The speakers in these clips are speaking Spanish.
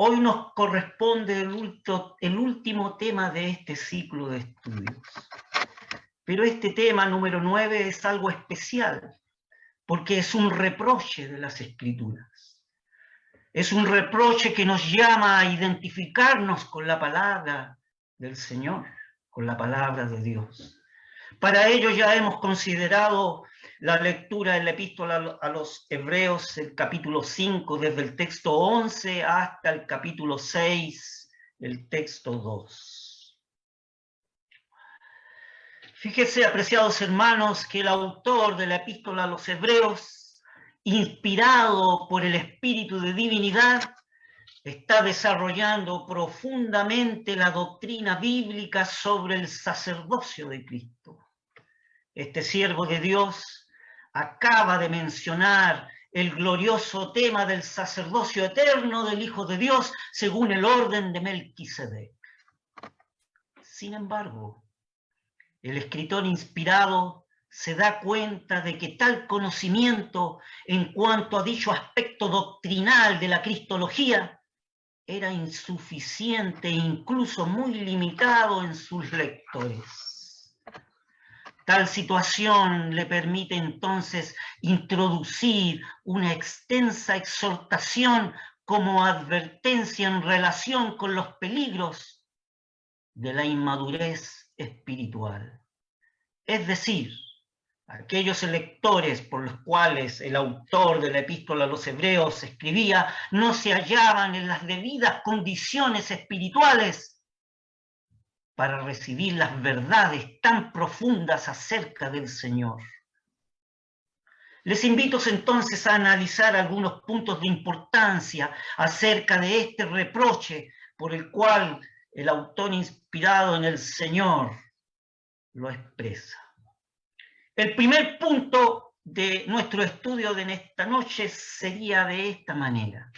Hoy nos corresponde el último tema de este ciclo de estudios. Pero este tema número 9 es algo especial, porque es un reproche de las Escrituras. Es un reproche que nos llama a identificarnos con la palabra del Señor, con la palabra de Dios. Para ello ya hemos considerado la lectura de la epístola a los Hebreos, el capítulo 5, desde el texto 11 hasta el capítulo 6, el texto 2. Fíjese, apreciados hermanos, que el autor de la epístola a los Hebreos, inspirado por el Espíritu de divinidad, está desarrollando profundamente la doctrina bíblica sobre el sacerdocio de Cristo. Este siervo de Dios acaba de mencionar el glorioso tema del sacerdocio eterno del Hijo de Dios según el orden de Melquisedec. Sin embargo, el escritor inspirado se da cuenta de que tal conocimiento en cuanto a dicho aspecto doctrinal de la cristología era insuficiente e incluso muy limitado en sus lectores. Tal situación le permite entonces introducir una extensa exhortación como advertencia en relación con los peligros de la inmadurez espiritual. Es decir, aquellos lectores por los cuales el autor de la epístola a los Hebreos escribía no se hallaban en las debidas condiciones espirituales para recibir las verdades tan profundas acerca del Señor. Les invito entonces a analizar algunos puntos de importancia acerca de este reproche por el cual el autor inspirado en el Señor lo expresa. El primer punto de nuestro estudio de esta noche sería de esta manera.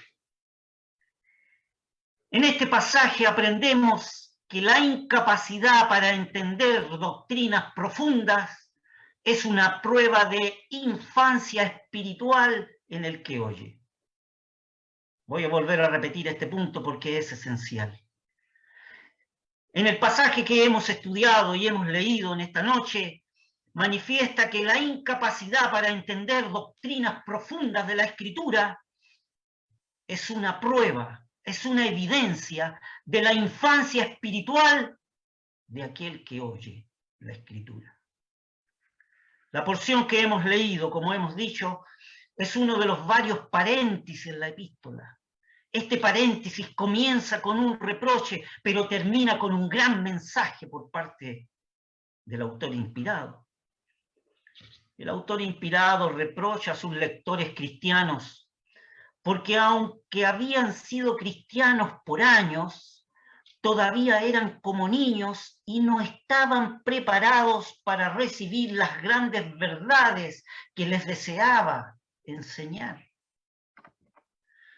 En este pasaje aprendemos que la incapacidad para entender doctrinas profundas es una prueba de infancia espiritual en el que oye. Voy a volver a repetir este punto porque es esencial. En el pasaje que hemos estudiado y hemos leído en esta noche, manifiesta que la incapacidad para entender doctrinas profundas de la Escritura es una prueba, es una evidencia de la infancia espiritual de aquel que oye la Escritura. La porción que hemos leído, como hemos dicho, es uno de los varios paréntesis en la epístola. Este paréntesis comienza con un reproche, pero termina con un gran mensaje por parte del autor inspirado. El autor inspirado reprocha a sus lectores cristianos porque aunque habían sido cristianos por años, todavía eran como niños y no estaban preparados para recibir las grandes verdades que les deseaba enseñar.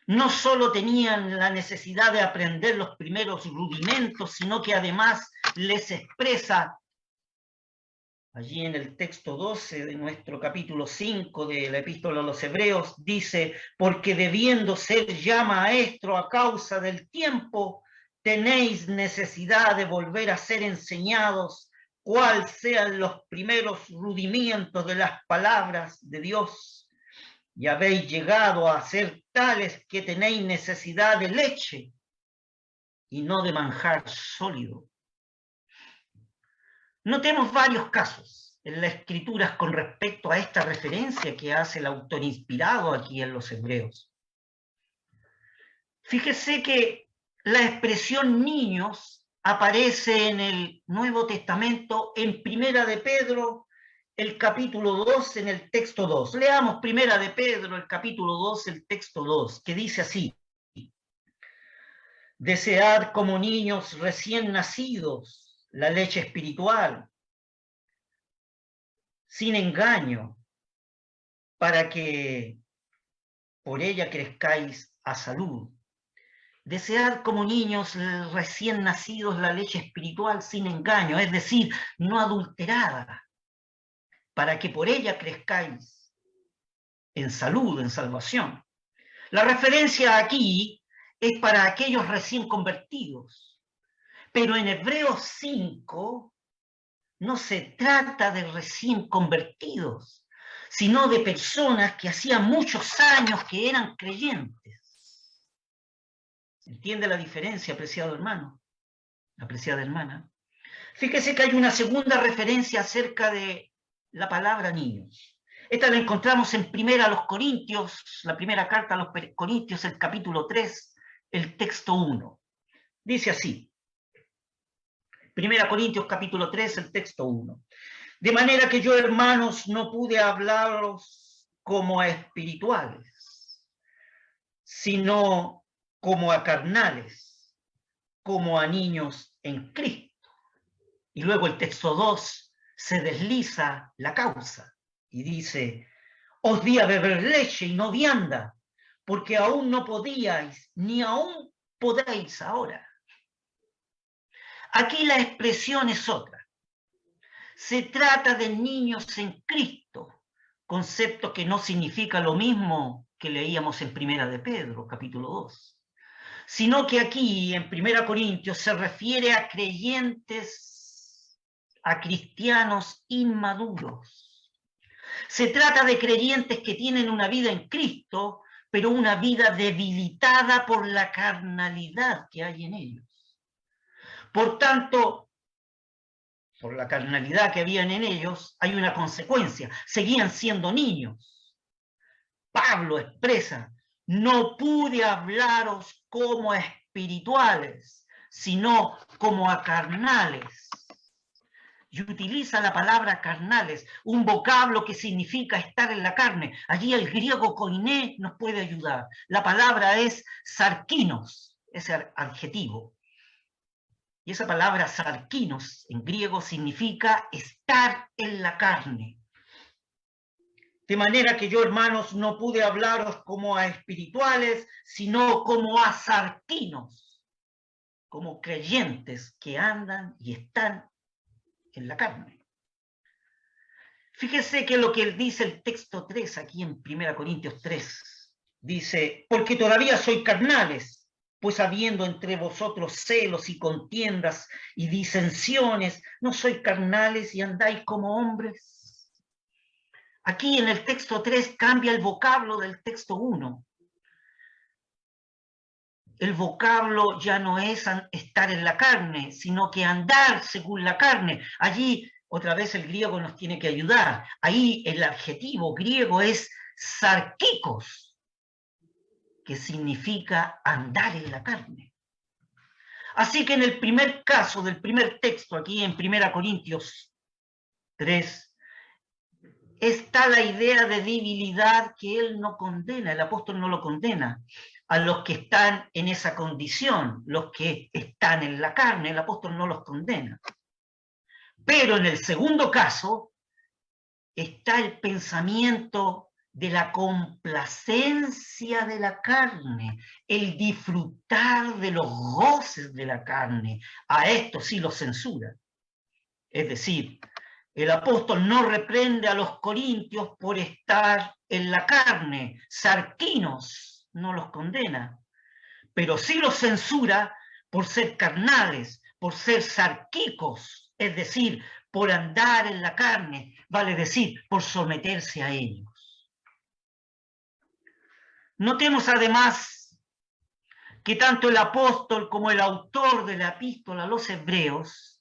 No solo tenían la necesidad de aprender los primeros rudimentos, sino que además les expresa allí en el texto 12 de nuestro capítulo 5 de la epístola a los Hebreos, dice, porque debiendo ser ya maestro a causa del tiempo, tenéis necesidad de volver a ser enseñados cuáles sean los primeros rudimentos de las palabras de Dios. Y habéis llegado a ser tales que tenéis necesidad de leche y no de manjar sólido. Notemos varios casos en las Escrituras con respecto a esta referencia que hace el autor inspirado aquí en los Hebreos. Fíjese que la expresión niños aparece en el Nuevo Testamento en Primera de Pedro, el capítulo 2, en el texto 2. Leamos Primera de Pedro, el capítulo 2, el texto 2, que dice así: desead como niños recién nacidos la leche espiritual, sin engaño, para que por ella crezcáis a salud. Desead como niños recién nacidos la leche espiritual sin engaño, es decir, no adulterada, para que por ella crezcáis en salud, en salvación. La referencia aquí es para aquellos recién convertidos. Pero en Hebreos 5 no se trata de recién convertidos, sino de personas que hacían muchos años que eran creyentes. ¿Entiende la diferencia, apreciado hermano? Apreciada hermana. Fíjese que hay una segunda referencia acerca de la palabra niños. Esta la encontramos en Primera a los Corintios, la primera carta a los Corintios, el capítulo 3, el texto 1. Dice así, Primera Corintios capítulo 3, el texto 1. De manera que yo, hermanos, no pude hablaros como a espirituales, sino como a carnales, como a niños en Cristo. Y luego el texto 2 se desliza la causa y dice, os di a beber leche y no vianda, porque aún no podíais, ni aún podéis ahora. Aquí la expresión es otra. Se trata de niños en Cristo, concepto que no significa lo mismo que leíamos en Primera de Pedro, capítulo 2, sino que aquí en Primera Corintios se refiere a creyentes, a cristianos inmaduros. Se trata de creyentes que tienen una vida en Cristo, pero una vida debilitada por la carnalidad que hay en ellos. Por tanto, por la carnalidad que habían en ellos, hay una consecuencia. Seguían siendo niños. Pablo expresa, no pude hablaros como a espirituales, sino como a carnales. Y utiliza la palabra carnales, un vocablo que significa estar en la carne. Allí el griego koiné nos puede ayudar. La palabra es sarkinos, ese adjetivo. Y esa palabra sarkinos en griego significa estar en la carne. De manera que yo, hermanos, no pude hablaros como a espirituales, sino como a sarkinos, como creyentes que andan y están en la carne. Fíjese que lo que dice el texto 3 aquí en 1 Corintios 3, dice, porque todavía sois carnales, pues habiendo entre vosotros celos y contiendas y disensiones, ¿no sois carnales y andáis como hombres? Aquí en el texto 3 cambia el vocablo del texto 1. El vocablo ya no es estar en la carne, sino que andar según la carne. Allí, otra vez, el griego nos tiene que ayudar. Ahí el adjetivo griego es sarkikos, que significa andar en la carne. Así que en el primer caso del primer texto, aquí en 1 Corintios 3, está la idea de debilidad que él no condena, el apóstol no lo condena. A los que están en esa condición, los que están en la carne, el apóstol no los condena. Pero en el segundo caso está el pensamiento de la complacencia de la carne, el disfrutar de los goces de la carne. A esto sí lo censura. Es decir, el apóstol no reprende a los corintios por estar en la carne, sarkinos, no los condena, pero sí los censura por ser carnales, por ser sarquicos, es decir, por andar en la carne, vale decir, por someterse a ellos. Notemos además que tanto el apóstol como el autor de la epístola a los hebreos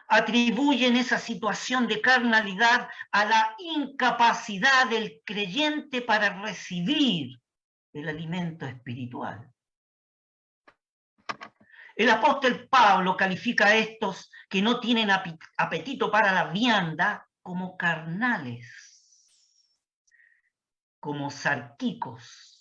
atribuyen esa situación de carnalidad a la incapacidad del creyente para recibir el alimento espiritual. El apóstol Pablo califica a estos que no tienen apetito para la vianda como carnales, como sarquicos,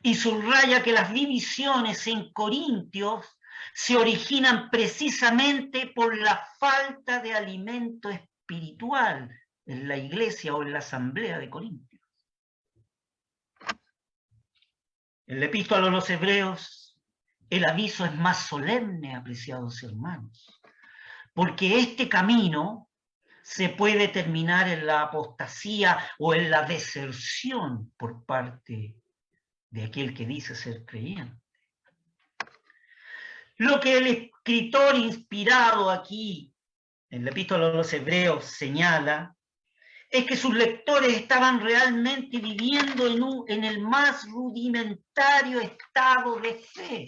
y subraya que las divisiones en Corintios se originan precisamente por la falta de alimento espiritual en la iglesia o en la asamblea de Corintios. En la epístola a los hebreos, el aviso es más solemne, apreciados hermanos, porque este camino se puede terminar en la apostasía o en la deserción por parte de aquel que dice ser creyente. Lo que el escritor inspirado aquí en la Epístola a los Hebreos señala es que sus lectores estaban realmente viviendo en el más rudimentario estado de fe.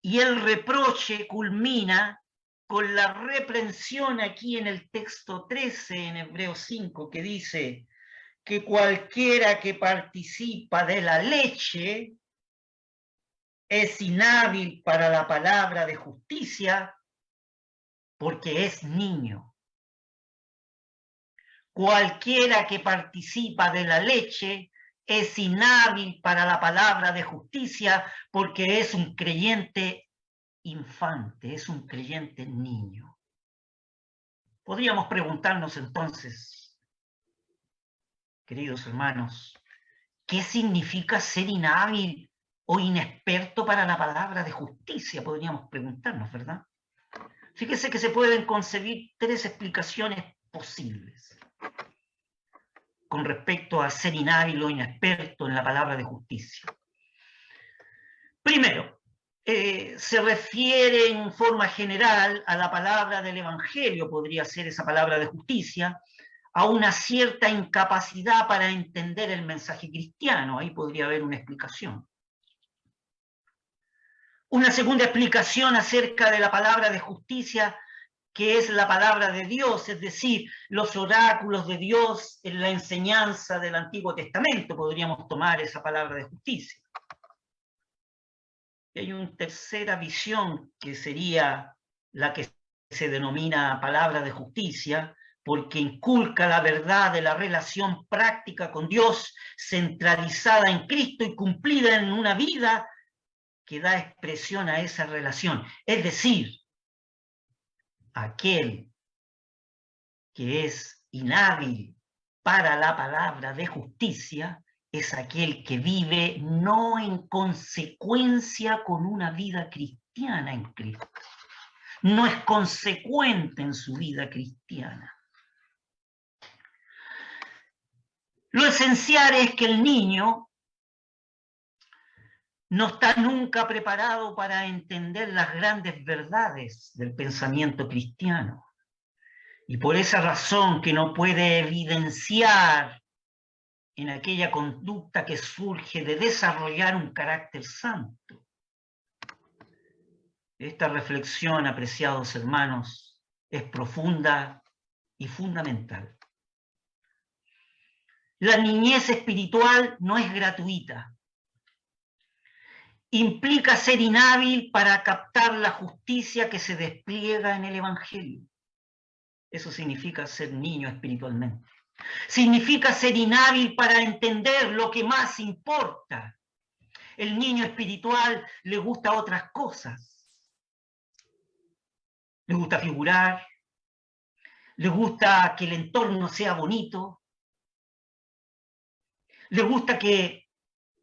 Y el reproche culmina con la reprensión aquí en el texto 13, en Hebreos 5, que dice que cualquiera que participa de la leche es inhábil para la palabra de justicia porque es niño. Cualquiera que participa de la leche es inhábil para la palabra de justicia porque es un creyente infante, es un creyente niño. Podríamos preguntarnos entonces, queridos hermanos, ¿qué significa ser inhábil o inexperto para la palabra de justicia? Podríamos preguntarnos, ¿verdad? Fíjese que se pueden concebir tres explicaciones posibles con respecto a ser inhábil o inexperto en la palabra de justicia. Primero, se refiere en forma general a la palabra del Evangelio, podría ser esa palabra de justicia, a una cierta incapacidad para entender el mensaje cristiano. Ahí podría haber una explicación. Una segunda explicación acerca de la palabra de justicia, que es la palabra de Dios, es decir, los oráculos de Dios en la enseñanza del Antiguo Testamento, podríamos tomar esa palabra de justicia. Y hay una tercera visión que sería la que se denomina palabra de justicia, porque inculca la verdad de la relación práctica con Dios, centralizada en Cristo y cumplida en una vida que da expresión a esa relación. Es decir, aquel que es inhábil para la palabra de justicia es aquel que vive no en consecuencia con una vida cristiana en Cristo. No es consecuente en su vida cristiana. Lo esencial es que el niño no está nunca preparado para entender las grandes verdades del pensamiento cristiano. Y por esa razón que no puede evidenciar en aquella conducta que surge de desarrollar un carácter santo. Esta reflexión, apreciados hermanos, es profunda y fundamental. La niñez espiritual no es gratuita. Implica ser inhábil para captar la justicia que se despliega en el Evangelio. Eso significa ser niño espiritualmente. Significa ser inhábil para entender lo que más importa. El niño espiritual le gusta otras cosas. Le gusta figurar, le gusta que el entorno sea bonito, le gusta que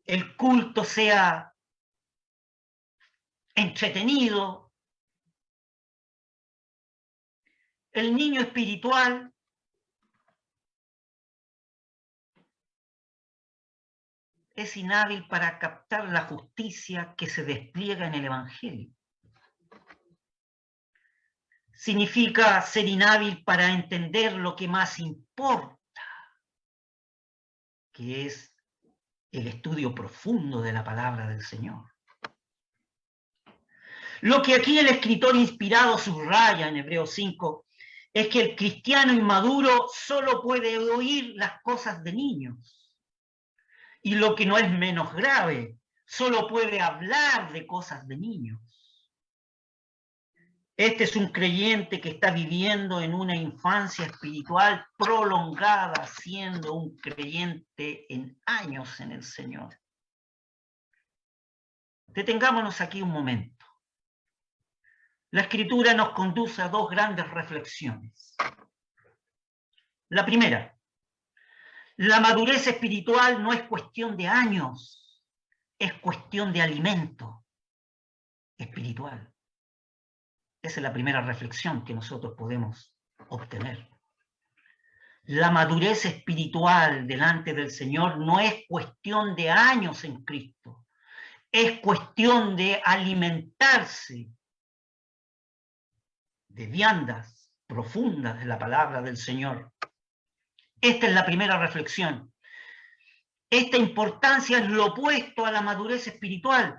el culto sea entretenido. El niño espiritual es inhábil para captar la justicia que se despliega en el Evangelio. Significa ser inhábil para entender lo que más importa, que es el estudio profundo de la palabra del Señor. Lo que aquí el escritor inspirado subraya en Hebreos 5 es que el cristiano inmaduro solo puede oír las cosas de niños. Y lo que no es menos grave, solo puede hablar de cosas de niños. Este es un creyente que está viviendo en una infancia espiritual prolongada, siendo un creyente en años en el Señor. Detengámonos aquí un momento. La Escritura nos conduce a dos grandes reflexiones. La primera, la madurez espiritual no es cuestión de años, es cuestión de alimento espiritual. Esa es la primera reflexión que nosotros podemos obtener. La madurez espiritual delante del Señor no es cuestión de años en Cristo, es cuestión de alimentarse de viandas profundas de la palabra del Señor. Esta es la primera reflexión. Esta importancia es lo opuesto a la madurez espiritual,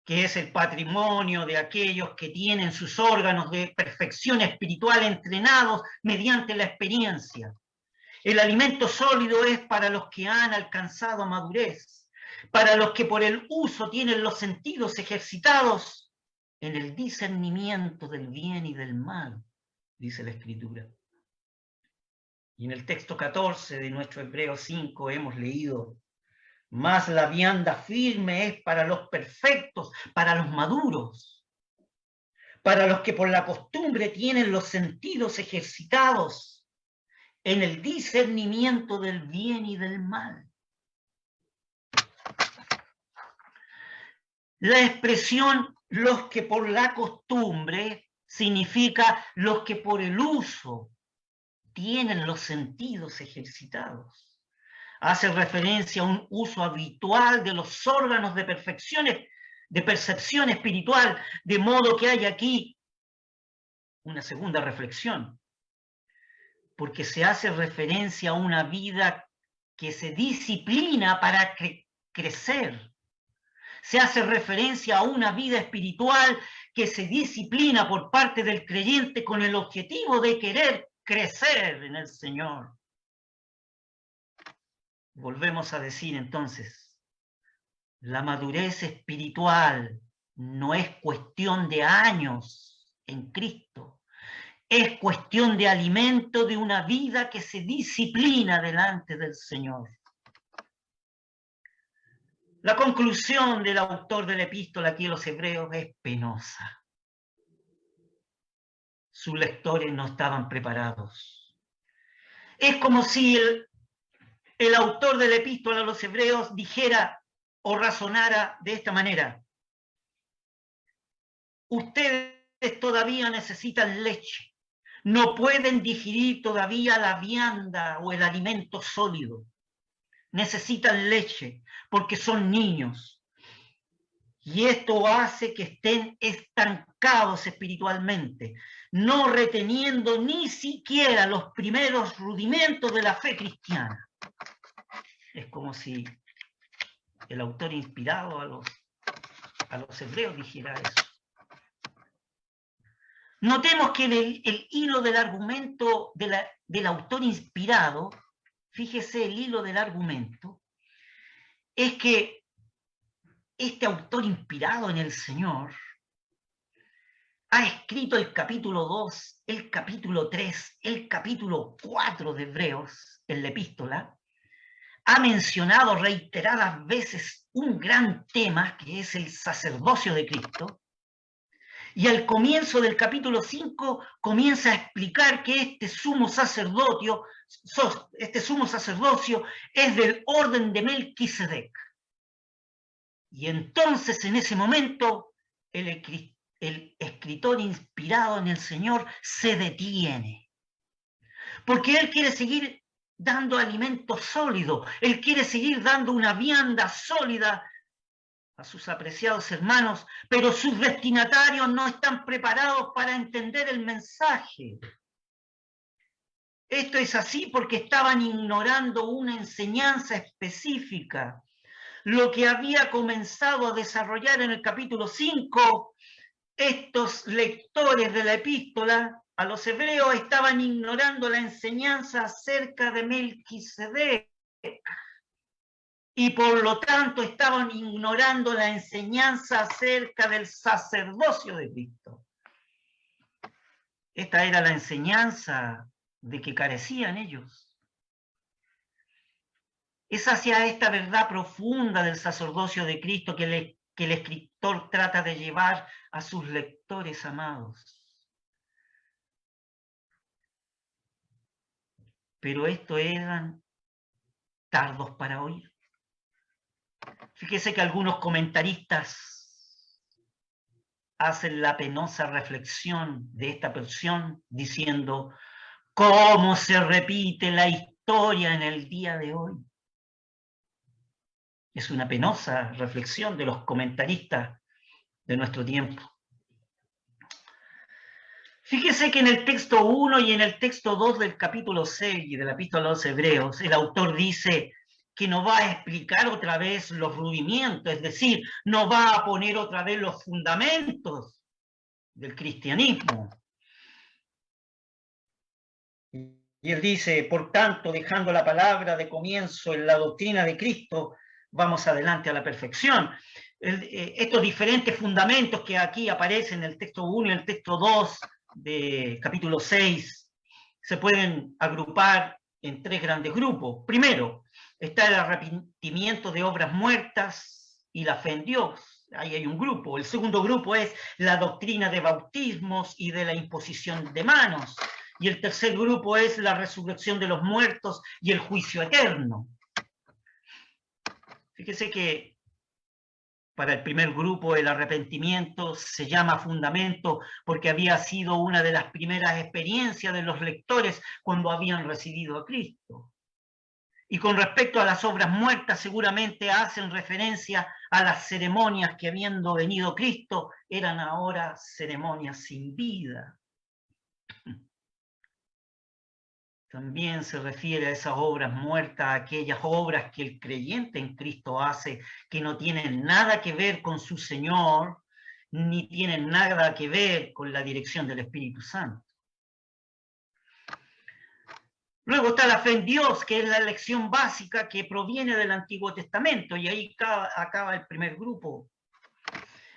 que es el patrimonio de aquellos que tienen sus órganos de perfección espiritual entrenados mediante la experiencia. El alimento sólido es para los que han alcanzado madurez, para los que por el uso tienen los sentidos ejercitados en el discernimiento del bien y del mal, dice la Escritura. Y en el texto 14 de nuestro Hebreos 5 hemos leído: más la vianda firme es para los perfectos, para los maduros, para los que por la costumbre tienen los sentidos ejercitados en el discernimiento del bien y del mal. La expresión los que por la costumbre significa los que por el uso tienen los sentidos ejercitados. Hace referencia a un uso habitual de los órganos de percepción espiritual, de modo que hay aquí una segunda reflexión, porque se hace referencia a una vida que se disciplina para crecer. Se hace referencia a una vida espiritual que se disciplina por parte del creyente con el objetivo de querer crecer en el Señor. Volvemos a decir entonces, la madurez espiritual no es cuestión de años en Cristo, es cuestión de alimento de una vida que se disciplina delante del Señor. La conclusión del autor de la epístola aquí a los Hebreos es penosa. Sus lectores no estaban preparados. Es como si el autor de la epístola a los Hebreos dijera o razonara de esta manera: ustedes todavía necesitan leche, no pueden digerir todavía la vianda o el alimento sólido, necesitan leche porque son niños, y esto hace que estén estancados espiritualmente, no reteniendo ni siquiera los primeros rudimentos de la fe cristiana. Es como si el autor inspirado a los hebreos dijera eso. Notemos que el hilo del argumento del autor inspirado, fíjese el hilo del argumento, es que este autor inspirado en el Señor ha escrito el capítulo 2, el capítulo 3, el capítulo 4 de Hebreos, en la epístola, ha mencionado reiteradas veces un gran tema que es el sacerdocio de Cristo, y al comienzo del capítulo 5 comienza a explicar que este sumo sacerdocio es del orden de Melquisedec. Y entonces en ese momento el escritor inspirado en el Señor se detiene, porque él quiere seguir dando alimento sólido, él quiere seguir dando una vianda sólida a sus apreciados hermanos, pero sus destinatarios no están preparados para entender el mensaje. Esto es así porque estaban ignorando una enseñanza específica. Lo que había comenzado a desarrollar en el capítulo 5, estos lectores de la epístola a los hebreos estaban ignorando la enseñanza acerca de Melquisedec, y por lo tanto estaban ignorando la enseñanza acerca del sacerdocio de Cristo. Esta era la enseñanza de que carecían ellos. Es hacia esta verdad profunda del sacerdocio de Cristo que el escritor trata de llevar a sus lectores amados. Pero estos eran tardos para oír. Fíjese que algunos comentaristas hacen la penosa reflexión de esta porción diciendo: ¿cómo se repite la historia en el día de hoy? Es una penosa reflexión de los comentaristas de nuestro tiempo. Fíjese que en el texto 1 y en el texto 2 del capítulo 6 y de la epístola a los Hebreos, el autor dice que no va a explicar otra vez los rudimentos, es decir, no va a poner otra vez los fundamentos del cristianismo. Y él dice, por tanto, dejando la palabra de comienzo en la doctrina de Cristo, vamos adelante a la perfección. Estos diferentes fundamentos que aquí aparecen en el texto 1 y el texto 2 de capítulo 6 se pueden agrupar en tres grandes grupos. Primero, está el arrepentimiento de obras muertas y la fe en Dios. Ahí hay un grupo. El segundo grupo es la doctrina de bautismos y de la imposición de manos. Y el tercer grupo es la resurrección de los muertos y el juicio eterno. Fíjese que para el primer grupo el arrepentimiento se llama fundamento porque había sido una de las primeras experiencias de los lectores cuando habían recibido a Cristo. Y con respecto a las obras muertas, seguramente hacen referencia a las ceremonias que, habiendo venido Cristo, eran ahora ceremonias sin vida. También se refiere a esas obras muertas, a aquellas obras que el creyente en Cristo hace, que no tienen nada que ver con su Señor, ni tienen nada que ver con la dirección del Espíritu Santo. Luego está la fe en Dios, que es la lección básica que proviene del Antiguo Testamento, y ahí acaba el primer grupo.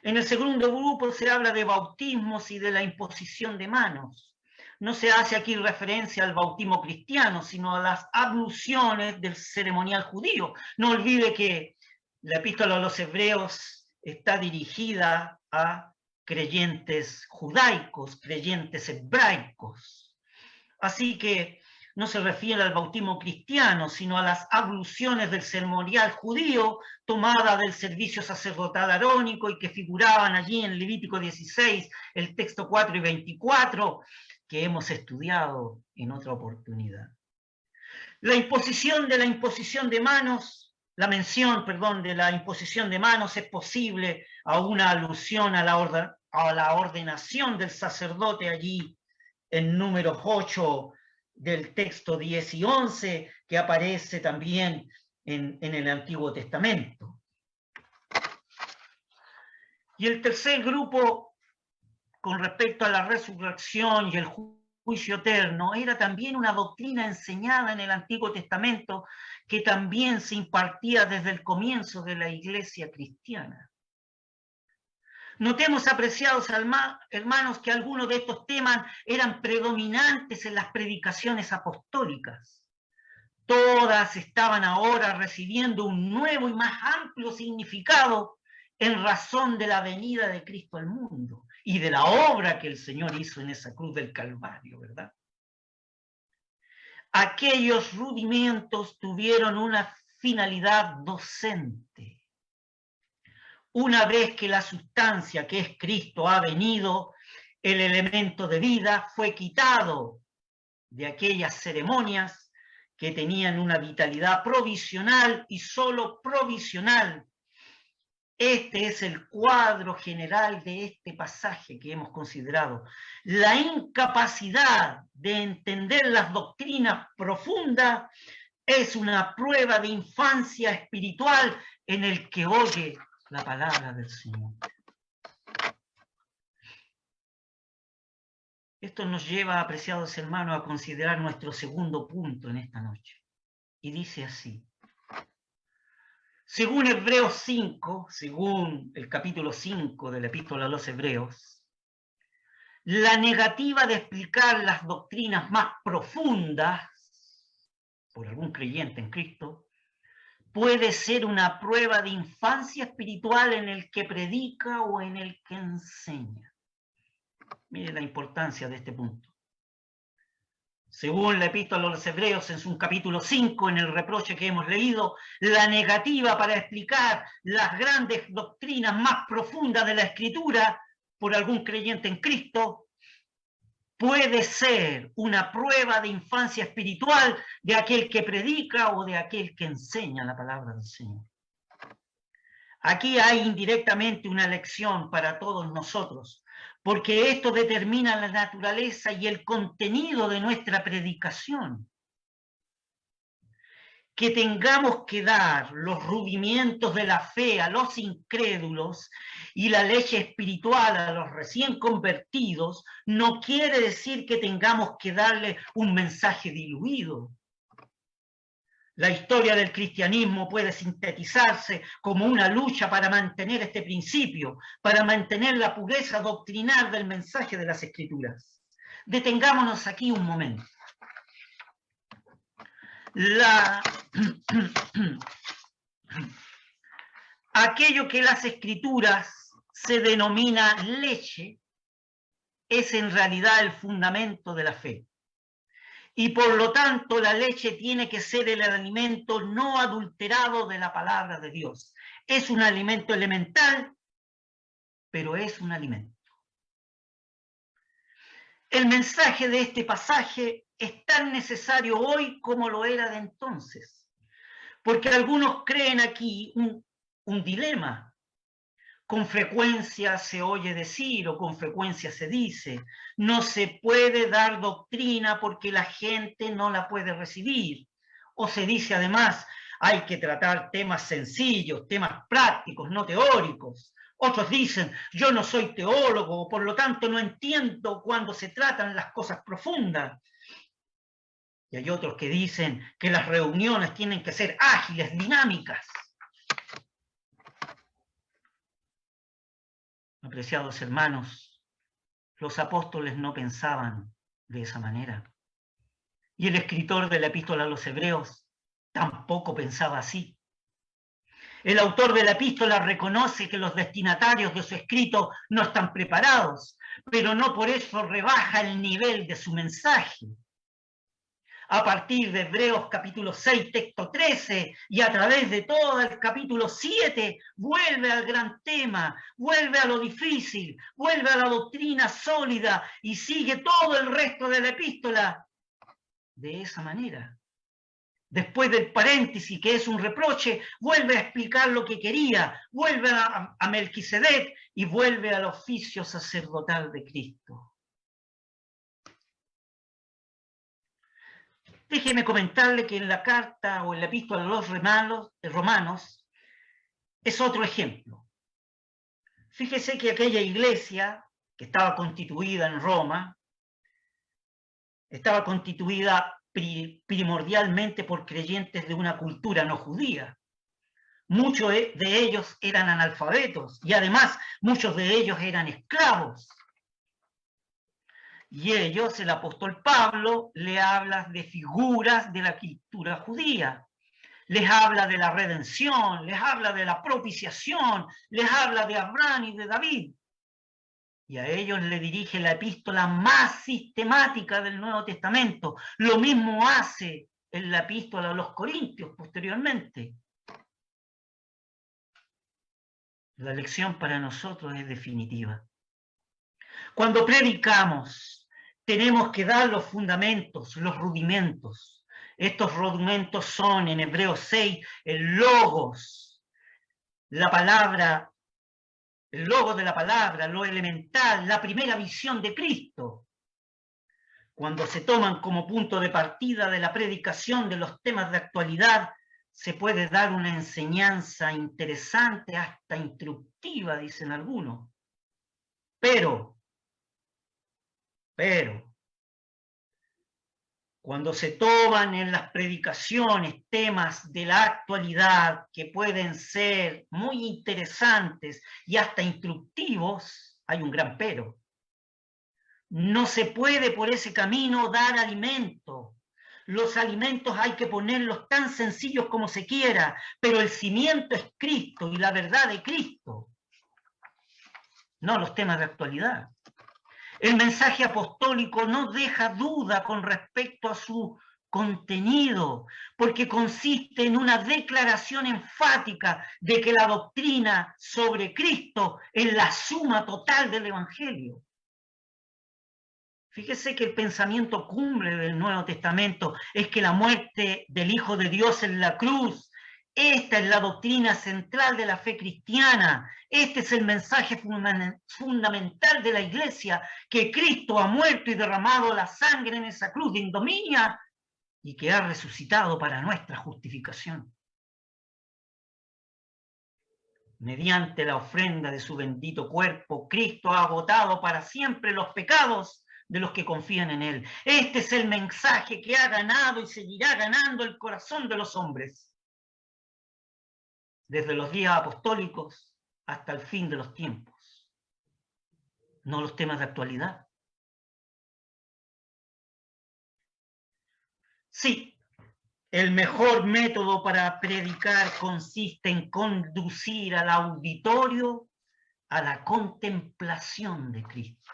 En el segundo grupo se habla de bautismos y de la imposición de manos. No se hace aquí referencia al bautismo cristiano, sino a las abluciones del ceremonial judío. No olvide que la epístola a los Hebreos está dirigida a creyentes judaicos, creyentes hebraicos. Así que no se refiere al bautismo cristiano, sino a las abluciones del ceremonial judío tomada del servicio sacerdotal arónico y que figuraban allí en Levítico 16, el texto 4 y 24, que hemos estudiado en otra oportunidad. La imposición de manos, la mención, perdón, de la imposición de manos es posible a una alusión a la ordenación del sacerdote allí en Números 8 del texto 10 y 11, que aparece también en el Antiguo Testamento. Y el tercer grupo, con respecto a la resurrección y el juicio eterno, era también una doctrina enseñada en el Antiguo Testamento que también se impartía desde el comienzo de la iglesia cristiana. Notemos, apreciados hermanos, que algunos de estos temas eran predominantes en las predicaciones apostólicas. Todas estaban ahora recibiendo un nuevo y más amplio significado en razón de la venida de Cristo al mundo y de la obra que el Señor hizo en esa cruz del Calvario, ¿verdad? Aquellos rudimentos tuvieron una finalidad docente. Una vez que la sustancia que es Cristo ha venido, el elemento de vida fue quitado de aquellas ceremonias que tenían una vitalidad provisional y solo provisional. Este es el cuadro general de este pasaje que hemos considerado. La incapacidad de entender las doctrinas profundas es una prueba de infancia espiritual en el que oye la palabra del Señor. Esto nos lleva, apreciados hermanos, a considerar nuestro segundo punto en esta noche. Y dice así. Según Hebreos 5, según el capítulo 5 de la epístola a los Hebreos, la negativa de explicar las doctrinas más profundas por algún creyente en Cristo puede ser una prueba de infancia espiritual en el que predica o en el que enseña. Mire la importancia de este punto. Según la epístola a los Hebreos, en su capítulo 5, en el reproche que hemos leído, la negativa para explicar las grandes doctrinas más profundas de la Escritura por algún creyente en Cristo puede ser una prueba de infancia espiritual de aquel que predica o de aquel que enseña la palabra del Señor. Aquí hay indirectamente una lección para todos nosotros, porque esto determina la naturaleza y el contenido de nuestra predicación. Que tengamos que dar los rudimientos de la fe a los incrédulos y la leche espiritual a los recién convertidos, no quiere decir que tengamos que darle un mensaje diluido. La historia del cristianismo puede sintetizarse como una lucha para mantener este principio, para mantener la pureza doctrinal del mensaje de las Escrituras. Detengámonos aquí un momento. Aquello que las Escrituras se denomina leche es en realidad el fundamento de la fe. Y por lo tanto la leche tiene que ser el alimento no adulterado de la palabra de Dios. Es un alimento elemental, pero es un alimento. El mensaje de este pasaje es tan necesario hoy como lo era de entonces, porque algunos creen aquí un dilema. Con frecuencia se oye decir o con frecuencia se dice, no se puede dar doctrina porque la gente no la puede recibir. O se dice además, hay que tratar temas sencillos, temas prácticos, no teóricos. Otros dicen, yo no soy teólogo, por lo tanto no entiendo cuando se tratan las cosas profundas. Y hay otros que dicen que las reuniones tienen que ser ágiles, dinámicas. Apreciados hermanos, los apóstoles no pensaban de esa manera. Y el escritor de la epístola a los Hebreos tampoco pensaba así. El autor de la epístola reconoce que los destinatarios de su escrito no están preparados, pero no por eso rebaja el nivel de su mensaje. A partir de Hebreos capítulo 6, texto 13, y a través de todo el capítulo 7, vuelve al gran tema, vuelve a lo difícil, vuelve a la doctrina sólida y sigue todo el resto de la epístola de esa manera. Después del paréntesis, que es un reproche, vuelve a explicar lo que quería, vuelve a Melquisedec y vuelve al oficio sacerdotal de Cristo. Déjeme comentarle que en la carta o en la epístola a los romanos es otro ejemplo. Fíjese que aquella iglesia que estaba constituida en Roma, estaba constituida primordialmente por creyentes de una cultura no judía. Muchos de ellos eran analfabetos y además muchos de ellos eran esclavos. Y ellos, el apóstol Pablo, le habla de figuras de la cultura judía. Les habla de la redención, les habla de la propiciación, les habla de Abraham y de David. Y a ellos le dirige la epístola más sistemática del Nuevo Testamento. Lo mismo hace en la epístola a los Corintios posteriormente. La lección para nosotros es definitiva. Cuando predicamos, tenemos que dar los fundamentos, los rudimentos. Estos rudimentos son, en Hebreos 6, el logos, la palabra, el logo de la palabra, lo elemental, la primera visión de Cristo. Cuando se toman como punto de partida de la predicación de los temas de actualidad, se puede dar una enseñanza interesante, hasta instructiva, dicen algunos. Pero, cuando se toman en las predicaciones temas de la actualidad que pueden ser muy interesantes y hasta instructivos, hay un gran pero. No se puede por ese camino dar alimento. Los alimentos hay que ponerlos tan sencillos como se quiera, pero el cimiento es Cristo y la verdad de Cristo, no los temas de actualidad. El mensaje apostólico no deja duda con respecto a su contenido, porque consiste en una declaración enfática de que la doctrina sobre Cristo es la suma total del Evangelio. Fíjese que el pensamiento cumbre del Nuevo Testamento es que la muerte del Hijo de Dios en la cruz Esta es la doctrina central de la fe cristiana. Este es el mensaje fundamental de la Iglesia, que Cristo ha muerto y derramado la sangre en esa cruz de ignominia y que ha resucitado para nuestra justificación. Mediante la ofrenda de su bendito cuerpo, Cristo ha agotado para siempre los pecados de los que confían en Él. Este es el mensaje que ha ganado y seguirá ganando el corazón de los hombres, desde los días apostólicos hasta el fin de los tiempos, no los temas de actualidad. Sí, el mejor método para predicar consiste en conducir al auditorio a la contemplación de Cristo.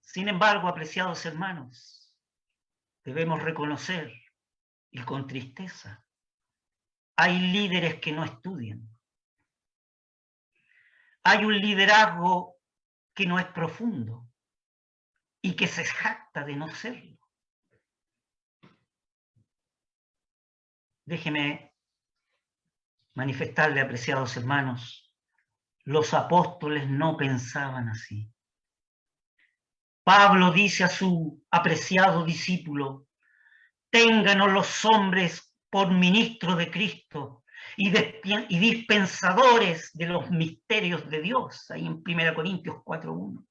Sin embargo, apreciados hermanos, debemos reconocer, y con tristeza, hay líderes que no estudian. Hay un liderazgo que no es profundo y que se jacta de no serlo. Déjeme manifestarle, apreciados hermanos, los apóstoles no pensaban así. Pablo dice a su apreciado discípulo: ténganos los hombres por ministros de Cristo y dispensadores de los misterios de Dios, ahí en 1 Corintios 4:1.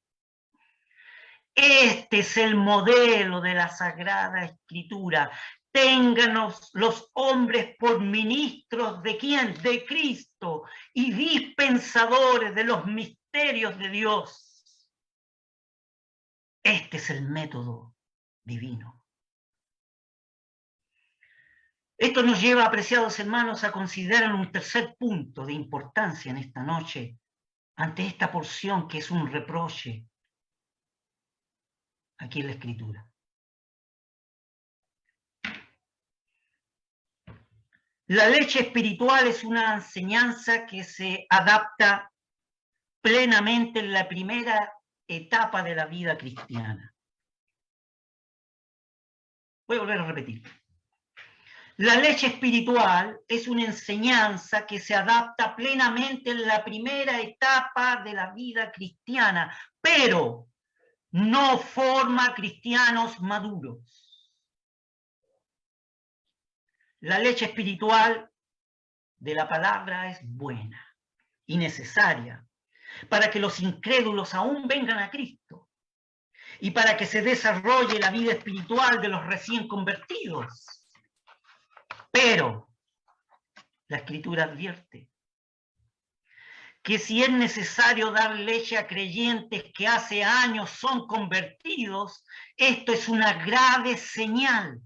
Este es el modelo de la Sagrada Escritura. Ténganos los hombres por ministros de ¿quién? De Cristo y dispensadores de los misterios de Dios. Este es el método divino. Esto nos lleva, apreciados hermanos, a considerar un tercer punto de importancia en esta noche, ante esta porción que es un reproche aquí en la Escritura. La leche espiritual es una enseñanza que se adapta plenamente en la primera etapa de la vida cristiana. Voy a volver a repetir. La leche espiritual es una enseñanza que se adapta plenamente en la primera etapa de la vida cristiana, pero no forma cristianos maduros. La leche espiritual de la palabra es buena y necesaria para que los incrédulos aún vengan a Cristo y para que se desarrolle la vida espiritual de los recién convertidos. Pero la Escritura advierte que si es necesario dar leche a creyentes que hace años son convertidos, esto es una grave señal.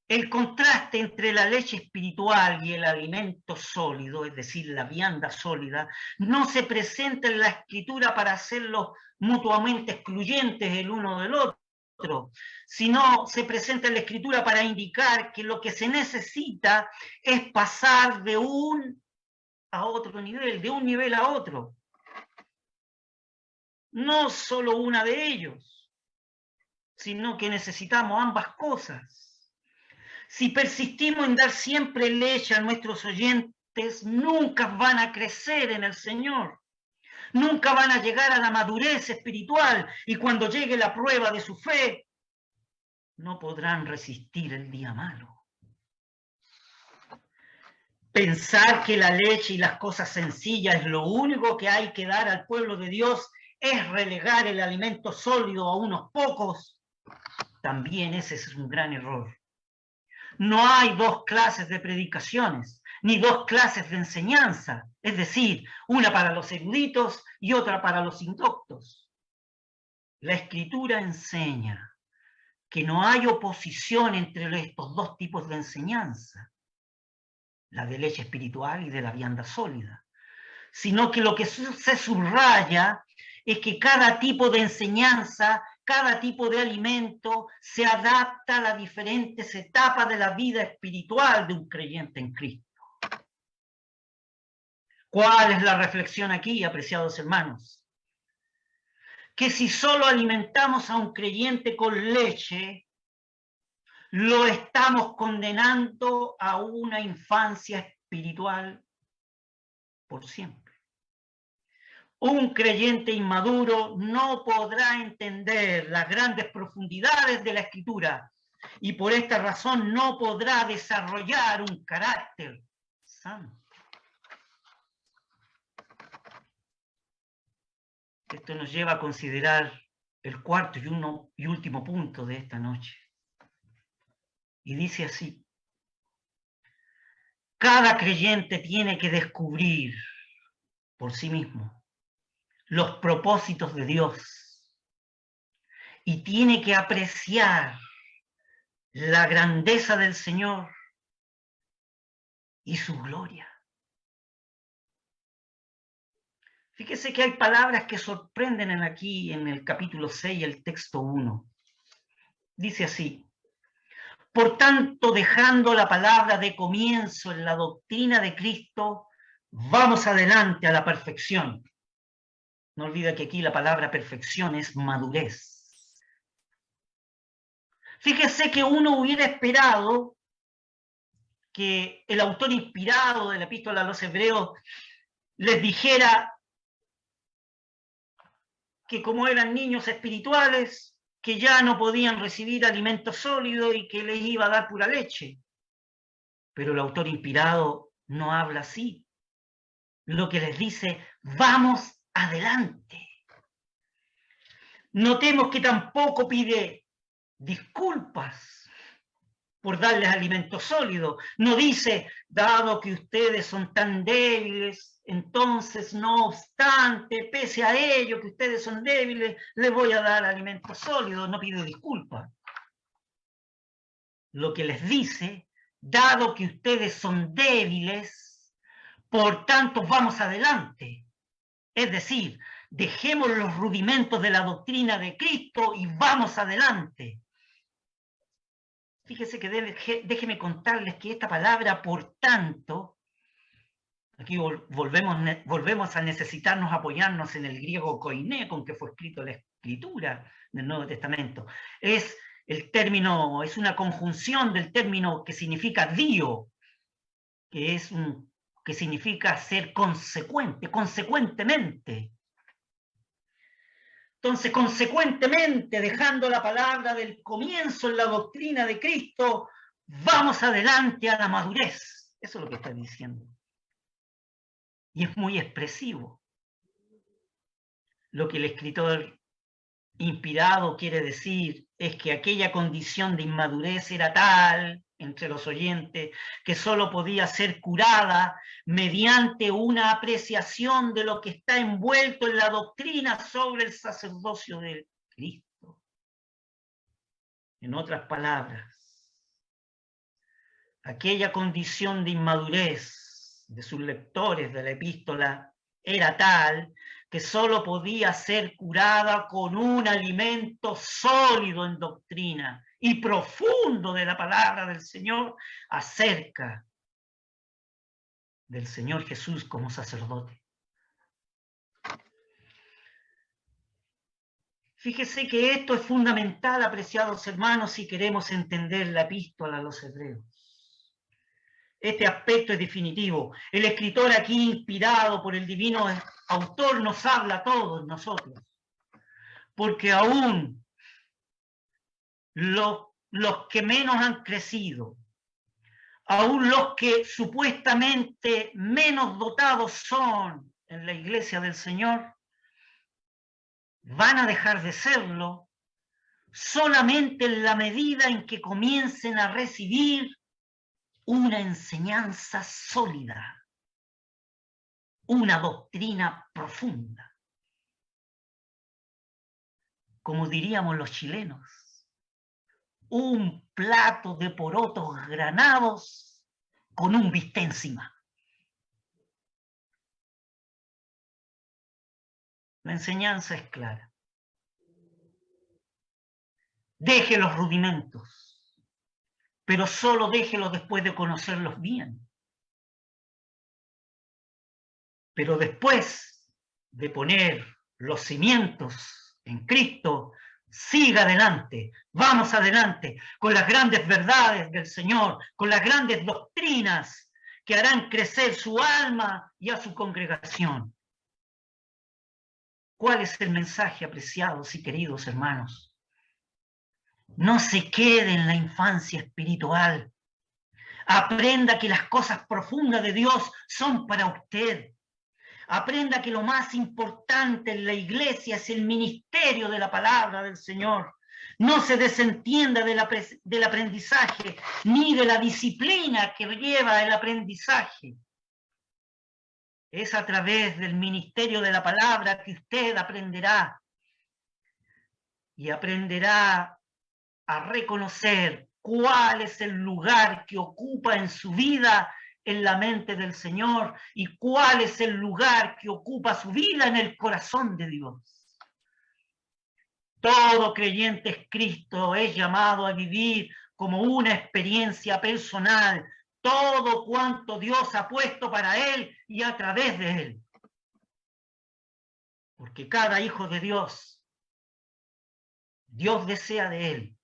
El contraste entre la leche espiritual y el alimento sólido, es decir, la vianda sólida, no se presenta en la Escritura para hacerlos mutuamente excluyentes el uno del otro, sino se presenta en la Escritura para indicar que lo que se necesita es pasar de un a otro nivel, de un nivel a otro. No solo una de ellos, sino que necesitamos ambas cosas. Si persistimos en dar siempre leche a nuestros oyentes, nunca van a crecer en el Señor. Nunca van a llegar a la madurez espiritual y cuando llegue la prueba de su fe, no podrán resistir el día malo. Pensar que la leche y las cosas sencillas es lo único que hay que dar al pueblo de Dios es relegar el alimento sólido a unos pocos. También ese es un gran error. No hay dos clases de predicaciones, ni dos clases de enseñanza, es decir, una para los eruditos y otra para los indoctos. La Escritura enseña que no hay oposición entre estos dos tipos de enseñanza, la de leche espiritual y de la vianda sólida, sino que lo que se subraya es que cada tipo de enseñanza, cada tipo de alimento se adapta a las diferentes etapas de la vida espiritual de un creyente en Cristo. ¿Cuál es la reflexión aquí, apreciados hermanos? Que si solo alimentamos a un creyente con leche, lo estamos condenando a una infancia espiritual por siempre. Un creyente inmaduro no podrá entender las grandes profundidades de la Escritura y por esta razón no podrá desarrollar un carácter santo. Esto nos lleva a considerar el cuarto y último punto de esta noche. Y dice así: cada creyente tiene que descubrir por sí mismo los propósitos de Dios y tiene que apreciar la grandeza del Señor y su gloria. Fíjese que hay palabras que sorprenden aquí en el capítulo 6, el texto 1. Dice así: por tanto, dejando la palabra de comienzo en la doctrina de Cristo, vamos adelante a la perfección. No olvide que aquí la palabra perfección es madurez. Fíjese que uno hubiera esperado que el autor inspirado de la epístola a los hebreos les dijera que como eran niños espirituales, que ya no podían recibir alimento sólido y que les iba a dar pura leche. Pero el autor inspirado no habla así. Lo que les dice: vamos adelante. Notemos que tampoco pide disculpas por darles alimento sólido. No dice: dado que ustedes son tan débiles, entonces, no obstante, pese a ello que ustedes son débiles, les voy a dar alimento sólido. No pide disculpas. Lo que les dice: dado que ustedes son débiles, por tanto vamos adelante. Es decir, dejemos los rudimentos de la doctrina de Cristo y vamos adelante. Fíjese que déjeme contarles que esta palabra, por tanto, aquí volvemos a necesitarnos apoyarnos en el griego koiné, con que fue escrito la escritura del Nuevo Testamento. Es una conjunción del término que significa dio, que significa ser consecuente, consecuentemente. Entonces, consecuentemente, dejando la palabra del comienzo en la doctrina de Cristo, vamos adelante a la madurez. Eso es lo que está diciendo. Y es muy expresivo. Lo que el escritor inspirado quiere decir es que aquella condición de inmadurez era tal entre los oyentes que solo podía ser curada mediante una apreciación de lo que está envuelto en la doctrina sobre el sacerdocio de Cristo. En otras palabras, aquella condición de inmadurez de sus lectores de la epístola era tal que solo podía ser curada con un alimento sólido en doctrina y profundo de la palabra del Señor acerca del Señor Jesús como sacerdote. Fíjese que esto es fundamental, apreciados hermanos, si queremos entender la epístola a los hebreos. Este aspecto es definitivo. El escritor aquí, inspirado por el divino autor, nos habla a todos nosotros. Porque aún los que menos han crecido, aún los que supuestamente menos dotados son en la iglesia del Señor, van a dejar de serlo solamente en la medida en que comiencen a recibir una enseñanza sólida, una doctrina profunda. Como diríamos los chilenos, un plato de porotos granados con un bistec encima. La enseñanza es clara. Deje los rudimentos, pero solo déjelos después de conocerlos bien. Pero después de poner los cimientos en Cristo, Siga adelante, vamos adelante con las grandes verdades del Señor, con las grandes doctrinas que harán crecer su alma y a su congregación. ¿Cuál es el mensaje, apreciados y queridos hermanos? No se quede en la infancia espiritual. Aprenda que las cosas profundas de Dios son para usted. Aprenda que lo más importante en la iglesia es el ministerio de la palabra del Señor. No se desentienda del aprendizaje ni de la disciplina que lleva el aprendizaje. Es a través del ministerio de la palabra que usted aprenderá y aprenderá a reconocer cuál es el lugar que ocupa en su vida en la mente del Señor y cuál es el lugar que ocupa su vida en el corazón de Dios. Todo creyente en Cristo es llamado a vivir como una experiencia personal todo cuanto Dios ha puesto para él y a través de él. Porque cada hijo de Dios, Dios desea de él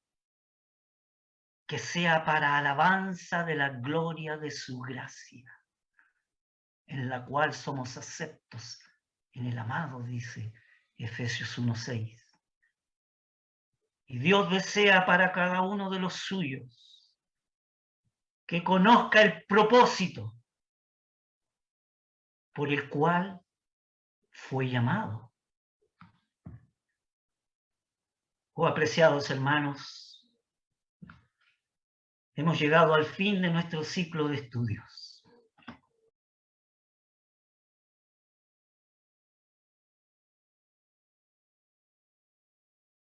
que sea para alabanza de la gloria de su gracia, en la cual somos aceptos en el amado, dice Efesios 1:6. Y Dios desea para cada uno de los suyos que conozca el propósito por el cual fue llamado. Oh, apreciados hermanos, hemos llegado al fin de nuestro ciclo de estudios.